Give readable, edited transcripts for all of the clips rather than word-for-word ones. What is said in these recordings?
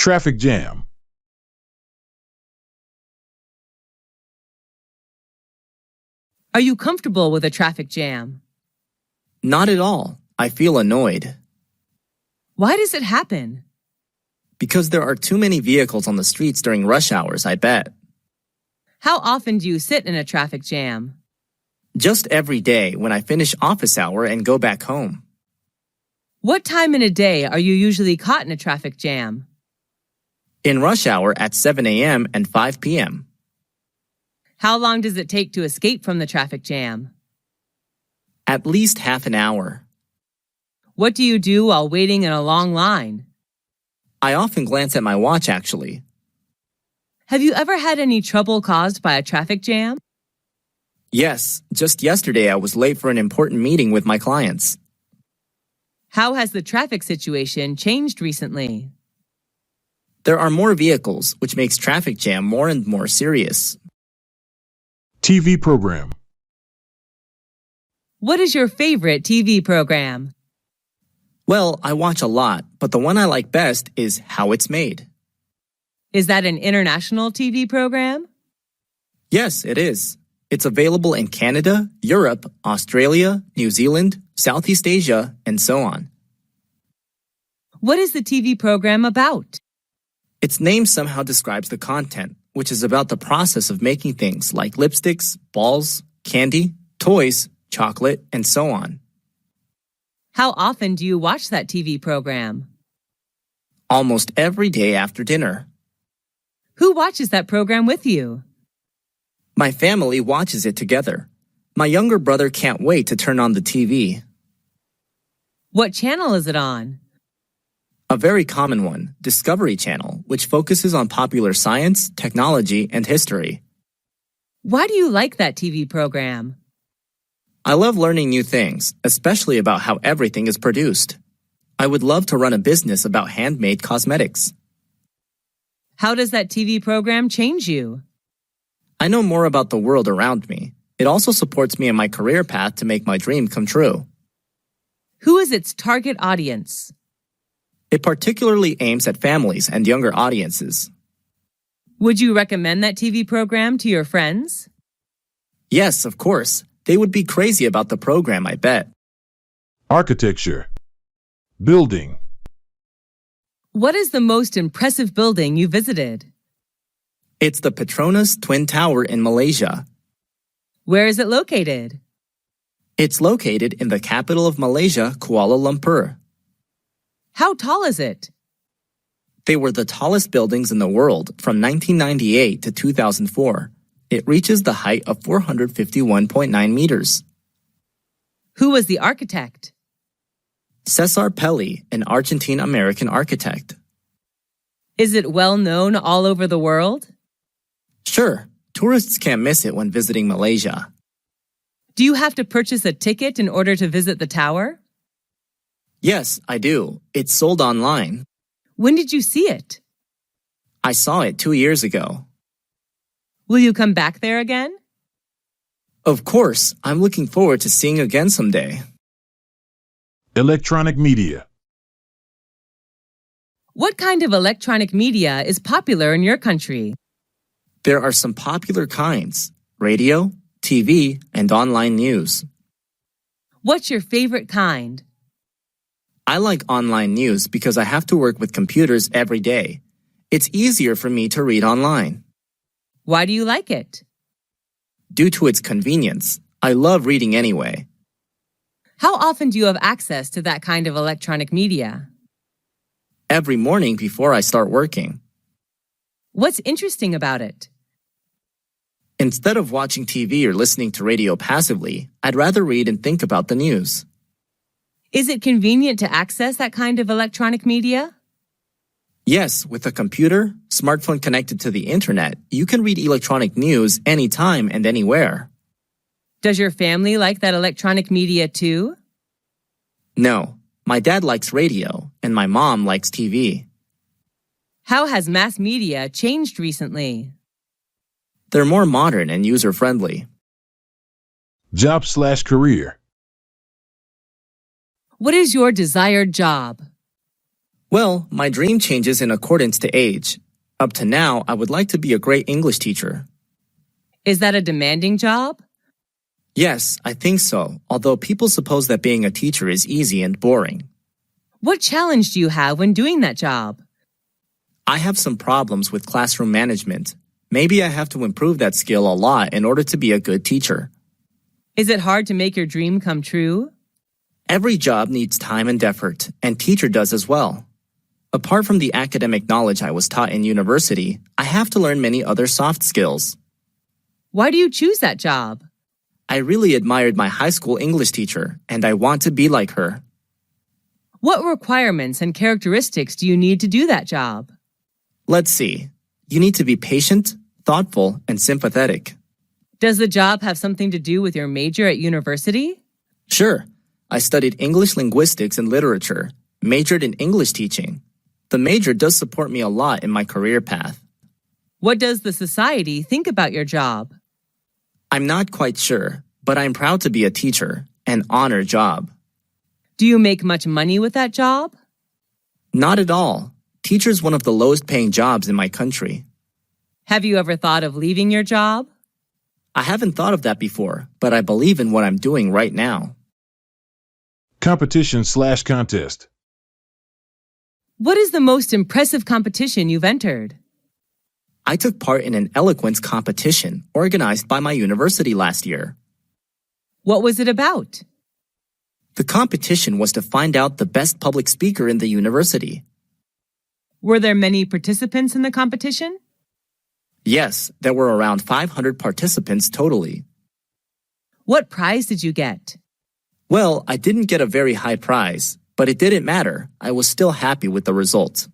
Traffic jam. Are you comfortable with a traffic jam? Not at all. I feel annoyed. Why does it happen? Because there are too many vehicles on the streets during rush hours, I bet. How often do you sit in a traffic jam? Just every day when I finish office hour and go back home. What time in a day are you usually caught in a traffic jam? In rush hour at 7 a.m. and 5 p.m. How long does it take to escape from the traffic jam? At least half an hour. What do you do while waiting in a long line? I often glance at my watch, actually. Have you ever had any trouble caused by a traffic jam? Yes, just yesterday I was late for an important meeting with my clients. How has the traffic situation changed recently? There are more vehicles, which makes traffic jam more and more serious. TV program. What is your favorite TV program? Well, I watch a lot, but the one I like best is How It's Made. Is that an international TV program? Yes, it is. It's available in Canada, Europe, Australia, New Zealand, Southeast Asia, and so on. What is the TV program about? Its name somehow describes the content, which is about the process of making things like lipsticks, balls, candy, toys, chocolate, and so on. How often do you watch that TV program? Almost every day after dinner. Who watches that program with you? My family watches it together. My younger brother can't wait to turn on the TV. What channel is it on? A very common one, Discovery Channel, which focuses on popular science, technology, and history. Why do you like that TV program? I love learning new things, especially about how everything is produced. I would love to run a business about handmade cosmetics. How does that TV program change you? I know more about the world around me. It also supports me in my career path to make my dream come true. Who is its target audience? It particularly aims at families and younger audiences. Would you recommend that TV program to your friends? Yes, of course. They would be crazy about the program, I bet. Architecture. Building. What is the most impressive building you visited? It's the Petronas Twin Tower in Malaysia. Where is it located? It's located in the capital of Malaysia, Kuala Lumpur. How tall is it? They were the tallest buildings in the world from 1998 to 2004. It reaches the height of 451.9 meters. Who was the architect? Cesar Pelli, an Argentine-American architect. Is it well known all over the world? Sure, tourists can't miss it when visiting Malaysia. Do you have to purchase a ticket in order to visit the tower? Yes, I do. It's sold online. When did you see it? I saw it 2 years ago. Will you come back there again? Of course, I'm looking forward to seeing again someday. Electronic media. What kind of electronic media is popular in your country? There are some popular kinds: radio, TV, and online news. What's your favorite kind? I like online news because I have to work with computers every day. It's easier for me to read online. Why do you like it? Due to its convenience, I love reading anyway. How often do you have access to that kind of electronic media? Every morning before I start working. What's interesting about it? Instead of watching TV or listening to radio passively, I'd rather read and think about the news. Is it convenient to access that kind of electronic media? Yes, with a computer, smartphone connected to the internet, you can read electronic news anytime and anywhere. Does your family like that electronic media too? No, my dad likes radio and my mom likes TV. How has mass media changed recently? They're more modern and user-friendly. Job/career. What is your desired job? Well, my dream changes in accordance to age. Up to now, I would like to be a great English teacher. Is that a demanding job? Yes, I think so, although people suppose that being a teacher is easy and boring. What challenge do you have when doing that job? I have some problems with classroom management. Maybe I have to improve that skill a lot in order to be a good teacher. Is it hard to make your dream come true? Every job needs time and effort, and teacher does as well. Apart from the academic knowledge I was taught in university, I have to learn many other soft skills. Why do you choose that job? I really admired my high school English teacher, and I want to be like her. What requirements and characteristics do you need to do that job? Let's see. You need to be patient, thoughtful, and sympathetic. Does the job have something to do with your major at university? Sure. I studied English linguistics and literature, majored in English teaching. The major does support me a lot in my career path. What does the society think about your job? I'm not quite sure, but I'm proud to be a teacher, an honor job. Do you make much money with that job? Not at all. Teacher's one of the lowest paying jobs in my country. Have you ever thought of leaving your job? I haven't thought of that before, but I believe in what I'm doing right now. Competition/contest. What is the most impressive competition you've entered? I took part in an eloquence competition organized by my university last year. What was it about? The competition was to find out the best public speaker in the university. Were there many participants in the competition? Yes, there were around 500 participants totally. What prize did you get? Well, I didn't get a very high prize, but it didn't matter. I was still happy with the result.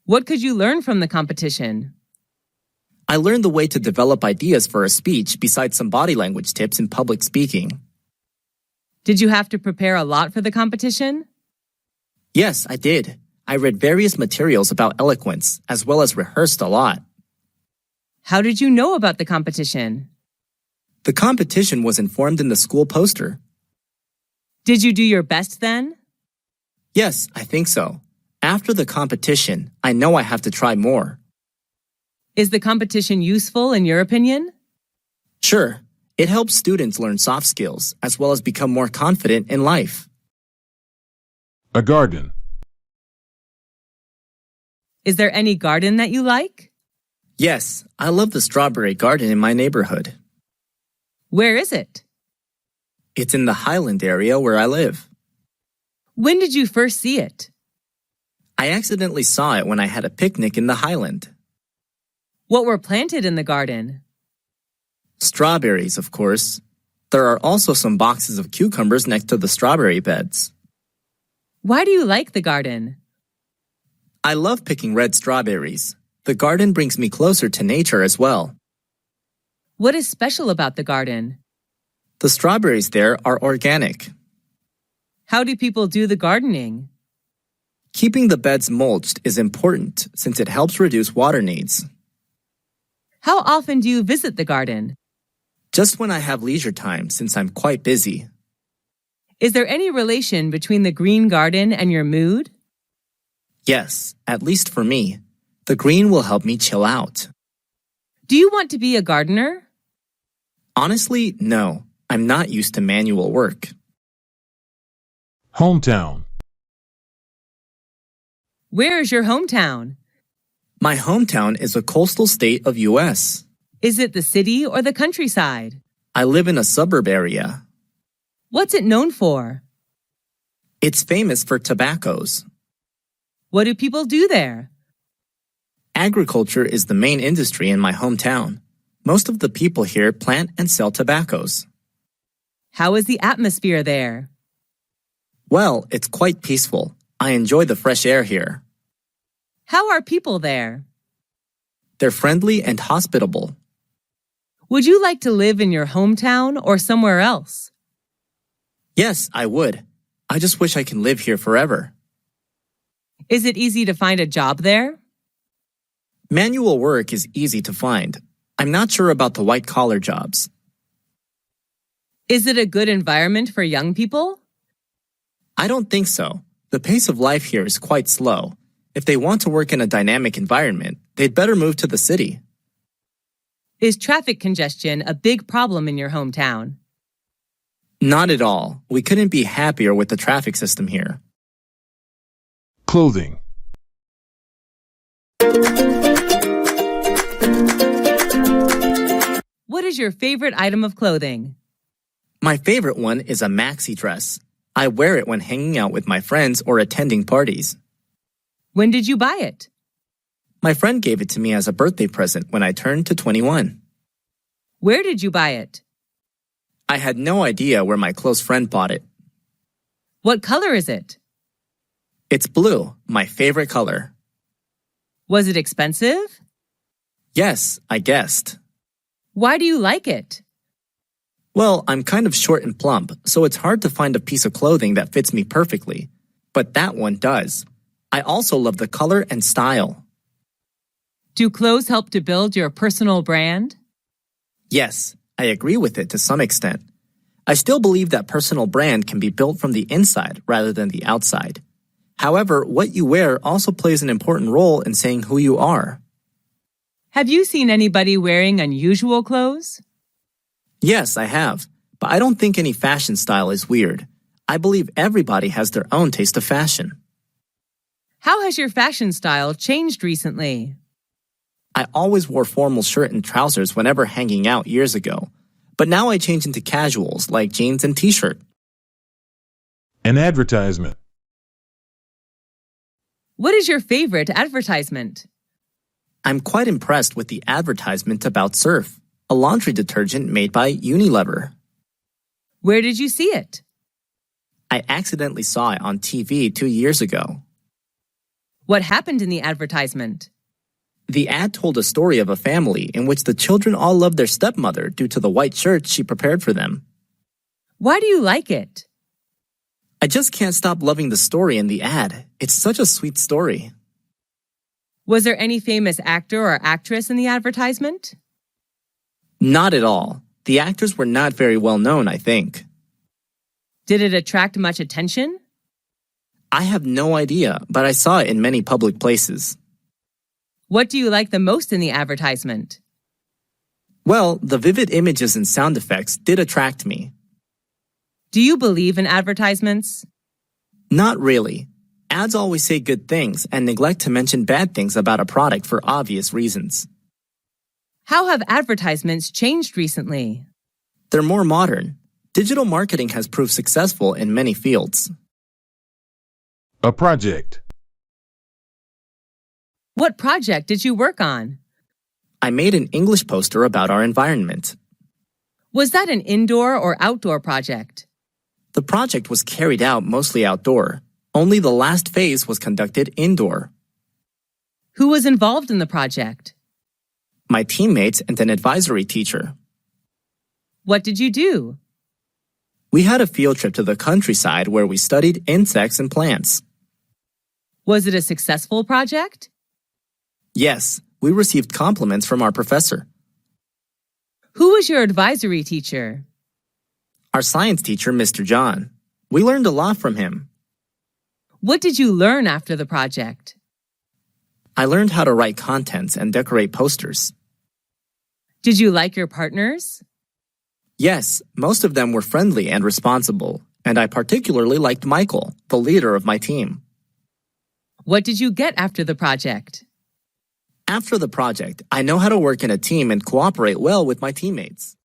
What could you learn from the competition? I learned the way to develop ideas for a speech besides some body language tips in public speaking. Did you have to prepare a lot for the competition? Yes, I did. I read various materials about eloquence, as well as rehearsed a lot. How did you know about the competition? The competition was informed in the school poster. Did you do your best then? Yes, I think so. After the competition, I know I have to try more. Is the competition useful in your opinion? Sure, it helps students learn soft skills, as well as become more confident in life. A garden. Is there any garden that you like? Yes, I love the strawberry garden in my neighborhood. Where is it? It's in the Highland area where I live. When did you first see it? I accidentally saw it when I had a picnic in the Highland. What were planted in the garden? Strawberries, of course. There are also some boxes of cucumbers next to the strawberry beds. Why do you like the garden? I love picking red strawberries. The garden brings me closer to nature as well. What is special about the garden? The strawberries there are organic. How do people do the gardening? Keeping the beds mulched is important since it helps reduce water needs. How often do you visit the garden? Just when I have leisure time since I'm quite busy. Is there any relation between the green garden and your mood? Yes, at least for me. The green will help me chill out. Do you want to be a gardener? Honestly, no. I'm not used to manual work. Hometown. Where is your hometown? My hometown is a coastal state of U.S. Is it the city or the countryside? I live in a suburb area. What's it known for? It's famous for tobaccos. What do people do there? Agriculture is the main industry in my hometown. Most of the people here plant and sell tobaccos. How is the atmosphere there? Well, it's quite peaceful. I enjoy the fresh air here. How are people there? They're friendly and hospitable. Would you like to live in your hometown or somewhere else? Yes, I would. I just wish I can live here forever. Is it easy to find a job there? Manual work is easy to find. I'm not sure about the white-collar jobs. Is it a good environment for young people? I don't think so. The pace of life here is quite slow. If they want to work in a dynamic environment, they'd better move to the city. Is traffic congestion a big problem in your hometown? Not at all. We couldn't be happier with the traffic system here. Clothing. What is your favorite item of clothing? My favorite one is a maxi dress. I wear it when hanging out with my friends or attending parties. When did you buy it? My friend gave it to me as a birthday present when I turned to 21. Where did you buy it? I had no idea where my close friend bought it. What color is it? It's blue, my favorite color. Was it expensive? Yes, I guessed. Why do you like it? Well, I'm kind of short and plump, so it's hard to find a piece of clothing that fits me perfectly. But that one does. I also love the color and style. Do clothes help to build your personal brand? Yes, I agree with it to some extent. I still believe that personal brand can be built from the inside rather than the outside. However, what you wear also plays an important role in saying who you are. Have you seen anybody wearing unusual clothes? Yes, I have, but I don't think any fashion style is weird. I believe everybody has their own taste of fashion. How has your fashion style changed recently? I always wore formal shirt and trousers whenever hanging out years ago, but now I change into casuals like jeans and t-shirt. An advertisement. What is your favorite advertisement? I'm quite impressed with the advertisement about Surf, a laundry detergent made by Unilever. Where did you see it? I accidentally saw it on TV 2 years ago. What happened in the advertisement? The ad told a story of a family in which the children all loved their stepmother due to the white shirts she prepared for them. Why do you like it? I just can't stop loving the story in the ad. It's such a sweet story. Was there any famous actor or actress in the advertisement? Not at all. The actors were not very well known, I think. Did it attract much attention? I have no idea, but I saw it in many public places. What do you like the most in the advertisement? Well, the vivid images and sound effects did attract me. Do you believe in advertisements? Not really. Ads always say good things and neglect to mention bad things about a product for obvious reasons. How have advertisements changed recently? They're more modern. Digital marketing has proved successful in many fields. A project. What project did you work on? I made an English poster about our environment. Was that an indoor or outdoor project? The project was carried out mostly outdoor. Only the last phase was conducted indoor. Who was involved in the project? My teammates and an advisory teacher. What did you do? We had a field trip to the countryside where we studied insects and plants. Was it a successful project? Yes, we received compliments from our professor. Who was your advisory teacher? Our science teacher, Mr. John. We learned a lot from him. What did you learn after the project? I learned how to write contents and decorate posters. Did you like your partners? Yes, most of them were friendly and responsible, and I particularly liked Michael, the leader of my team. What did you get after the project? After the project, I know how to work in a team and cooperate well with my teammates.